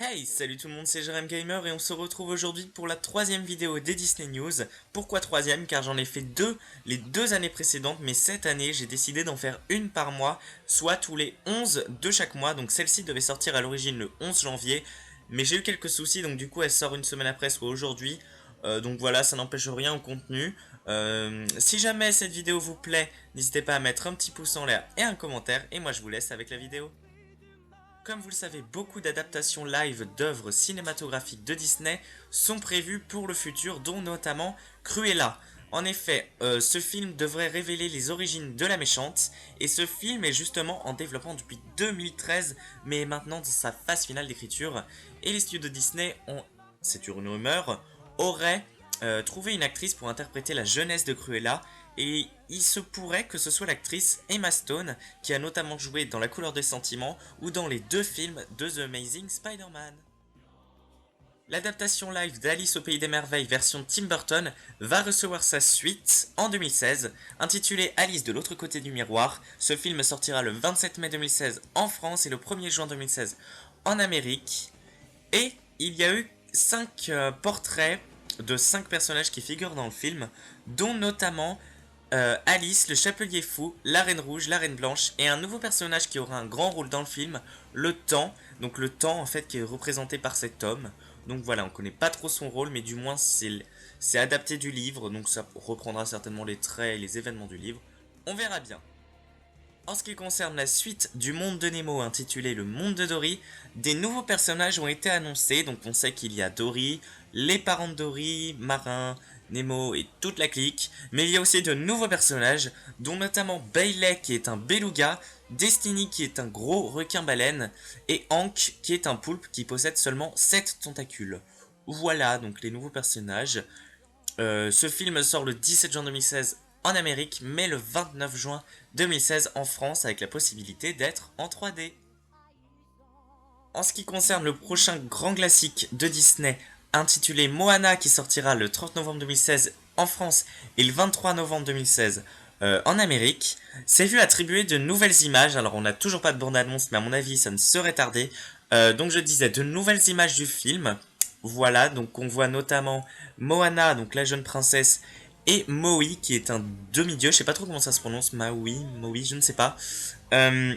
Hey, salut tout le monde, c'est Jérém Gamer et on se retrouve aujourd'hui pour la troisième vidéo des Disney News. Pourquoi troisième? Car j'en ai fait deux les 2 années précédentes, mais cette année j'ai décidé d'en faire une par mois, soit tous les 11 de chaque mois. Donc celle-ci devait sortir à l'origine le 11 janvier, mais j'ai eu quelques soucis, donc du coup elle sort une semaine après, soit aujourd'hui. Donc voilà, ça n'empêche rien au contenu. Si jamais cette vidéo vous plaît, n'hésitez pas à mettre un petit pouce en l'air et un commentaire, et moi je vous laisse avec la vidéo. Comme vous le savez, beaucoup d'adaptations live d'œuvres cinématographiques de Disney sont prévues pour le futur, dont notamment Cruella. En effet, ce film devrait révéler les origines de la méchante, et ce film est justement en développement depuis 2013, mais est maintenant dans sa phase finale d'écriture, et les studios de Disney ont, c'est une rumeur, auraient trouvé une actrice pour interpréter la jeunesse de Cruella, et il se pourrait que ce soit l'actrice Emma Stone, qui a notamment joué dans La couleur des sentiments ou dans les deux films de The Amazing Spider-Man. L'adaptation live d'Alice au Pays des Merveilles version Tim Burton va recevoir sa suite en 2016, intitulée Alice de l'autre côté du miroir. Ce film sortira le 27 mai 2016 en France et le 1er juin 2016 en Amérique. Et il y a eu 5 portraits de 5 personnages qui figurent dans le film, dont notamment Alice, le Chapelier Fou, la Reine Rouge, la Reine Blanche, et un nouveau personnage qui aura un grand rôle dans le film, le Temps. Donc le Temps en fait qui est représenté par cet homme. Donc voilà, on connaît pas trop son rôle, mais du moins c'est adapté du livre, donc ça reprendra certainement les traits et les événements du livre. On verra bien. En ce qui concerne la suite du monde de Nemo intitulé Le Monde de Dory, des nouveaux personnages ont été annoncés. Donc on sait qu'il y a Dory, les parents de Dory, Marin, Nemo et toute la clique. Mais il y a aussi de nouveaux personnages, dont notamment Bailey qui est un beluga, Destiny qui est un gros requin-baleine, et Hank qui est un poulpe qui possède seulement 7 tentacules. Voilà donc les nouveaux personnages. Ce film sort le 17 juin 2016 en Amérique, mais le 29 juin 2016 en France, avec la possibilité d'être en 3D. En ce qui concerne le prochain grand classique de Disney, intitulé Moana, qui sortira le 30 novembre 2016 en France et le 23 novembre 2016 en Amérique, c'est vu attribuer de nouvelles images. Alors on n'a toujours pas de bande-annonce, mais à mon avis ça ne saurait tarder. Donc je disais, de nouvelles images du film. Voilà, donc on voit notamment Moana, donc la jeune princesse, et Maui, qui est un demi-dieu. Je sais pas trop comment ça se prononce, Maui, Maui, je ne sais pas. Euh,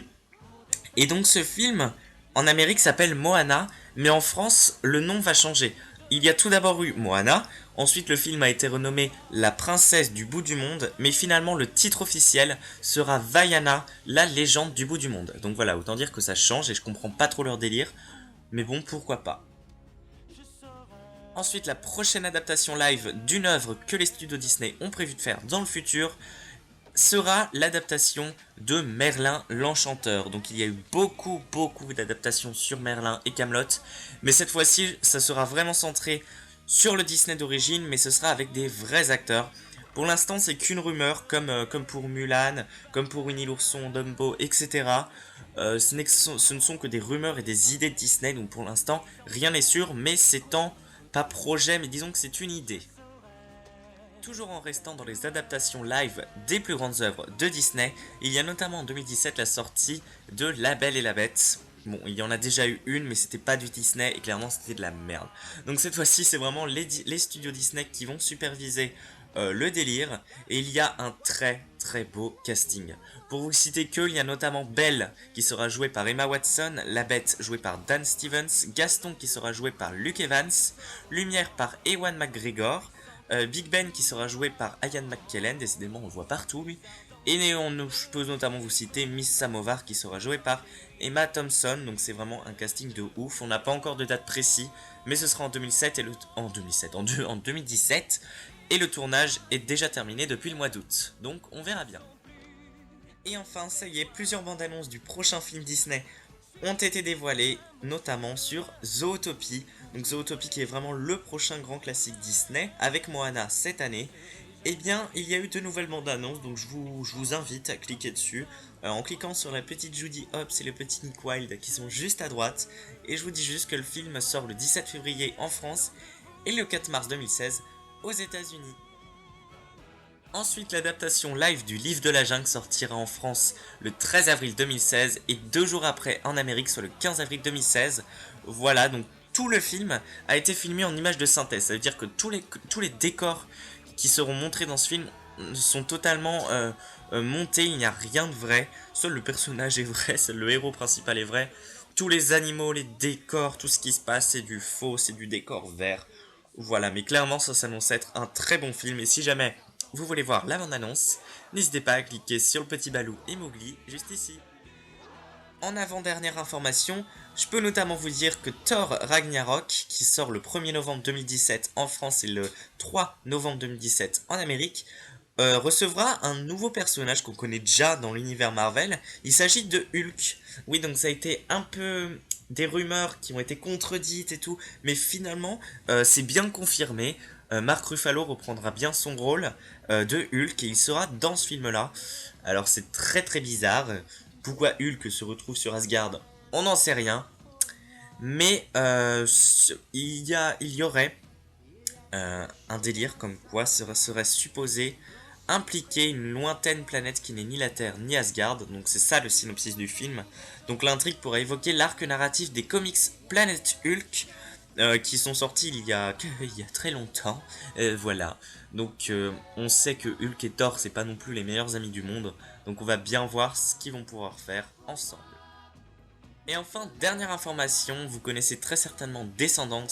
et donc ce film, en Amérique, s'appelle Moana, mais en France, le nom va changer. Il y a tout d'abord eu Moana, ensuite le film a été renommé La princesse du bout du monde, mais finalement le titre officiel sera Vaiana, la légende du bout du monde. Donc voilà, autant dire que ça change et je comprends pas trop leur délire, mais bon, pourquoi pas. Ensuite, la prochaine adaptation live d'une œuvre que les studios Disney ont prévu de faire dans le futur sera l'adaptation de Merlin l'Enchanteur. Donc il y a eu beaucoup d'adaptations sur Merlin et Camelot, mais cette fois-ci ça sera vraiment centré sur le Disney d'origine, mais ce sera avec des vrais acteurs. Pour l'instant c'est qu'une rumeur, comme pour Mulan, comme pour Winnie l'ourson, Dumbo, etc. Ce ne sont que des rumeurs et des idées de Disney, donc pour l'instant rien n'est sûr, mais c'est pas projet, mais disons que c'est une idée. Toujours en restant dans les adaptations live des plus grandes œuvres de Disney, il y a notamment en 2017 la sortie de La Belle et la Bête. Bon, il y en a déjà eu une, mais c'était pas du Disney et clairement c'était de la merde. Donc cette fois-ci, c'est vraiment les studios Disney qui vont superviser le délire, et il y a un très beau casting. Pour vous citer que, il y a notamment Belle qui sera jouée par Emma Watson, La Bête jouée par Dan Stevens, Gaston qui sera joué par Luke Evans, Lumière par Ewan McGregor, Big Ben qui sera joué par Ian McKellen, décidément on le voit partout lui. Et je peux notamment vous citer Miss Samovar qui sera jouée par Emma Thompson, donc c'est vraiment un casting de ouf. On n'a pas encore de date précise, mais ce sera en 2007 en 2017, et le tournage est déjà terminé depuis le mois d'août, donc on verra bien. Et enfin, ça y est, plusieurs bandes annonces du prochain film Disney ont été dévoilées, notamment sur Zootopie. Donc Zootopie qui est vraiment le prochain grand classique Disney, avec Moana cette année. Eh bien, il y a eu de nouvelles bandes annonces, donc je vous invite à cliquer dessus, en cliquant sur la petite Judy Hopps et le petit Nick Wilde qui sont juste à droite. Et je vous dis juste que le film sort le 17 février en France et le 4 mars 2016 aux États-Unis. Ensuite, l'adaptation live du Livre de la Jungle sortira en France le 13 avril 2016 et 2 jours après en Amérique, soit le 15 avril 2016. Voilà, donc tout le film a été filmé en images de synthèse. Ça veut dire que tous les décors qui seront montrés dans ce film sont totalement montés, il n'y a rien de vrai. Seul le personnage est vrai, seul le héros principal est vrai. Tous les animaux, les décors, tout ce qui se passe, c'est du faux, c'est du décor vert. Voilà, mais clairement ça s'annonce être un très bon film. Et si jamais vous voulez voir la bande-annonce, n'hésitez pas à cliquer sur le petit Balou et Mowgli juste ici. En avant-dernière information, je peux notamment vous dire que Thor Ragnarok, qui sort le 1er novembre 2017 en France et le 3 novembre 2017 en Amérique, recevra un nouveau personnage qu'on connaît déjà dans l'univers Marvel. Il s'agit de Hulk. Oui, donc ça a été un peu des rumeurs qui ont été contredites et tout, mais finalement, c'est bien confirmé. Mark Ruffalo reprendra bien son rôle de Hulk et il sera dans ce film-là. Alors c'est très très bizarre. Pourquoi Hulk se retrouve sur Asgard, on n'en sait rien. Mais il y aurait un délire comme quoi serait supposé impliquer une lointaine planète qui n'est ni la Terre ni Asgard. Donc c'est ça le synopsis du film. Donc l'intrigue pourrait évoquer l'arc narratif des comics Planet Hulk qui sont sortis il y a très longtemps. Voilà. Donc on sait que Hulk et Thor c'est pas non plus les meilleurs amis du monde. Donc on va bien voir ce qu'ils vont pouvoir faire ensemble. Et enfin, dernière information, vous connaissez très certainement Descendants.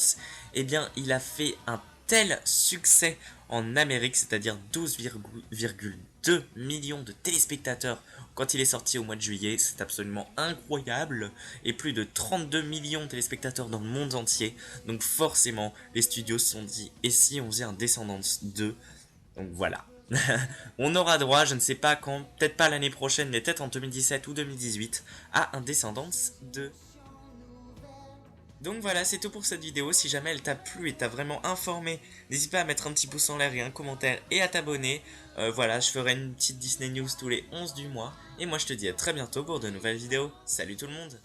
Eh bien, il a fait un tel succès en Amérique, c'est-à-dire 12,2 millions de téléspectateurs quand il est sorti au mois de juillet. C'est absolument incroyable. Et plus de 32 millions de téléspectateurs dans le monde entier. Donc forcément, les studios se sont dit, et si on faisait un Descendants 2? Donc voilà. On aura droit, je ne sais pas quand, peut-être pas l'année prochaine, mais peut-être en 2017 ou 2018, à un Descendants 2. Donc voilà, c'est tout pour cette vidéo. Si jamais elle t'a plu et t'a vraiment informé, n'hésite pas à mettre un petit pouce en l'air et un commentaire et à t'abonner. Voilà, je ferai une petite Disney News tous les 11 du mois. Et moi je te dis à très bientôt pour de nouvelles vidéos. Salut tout le monde!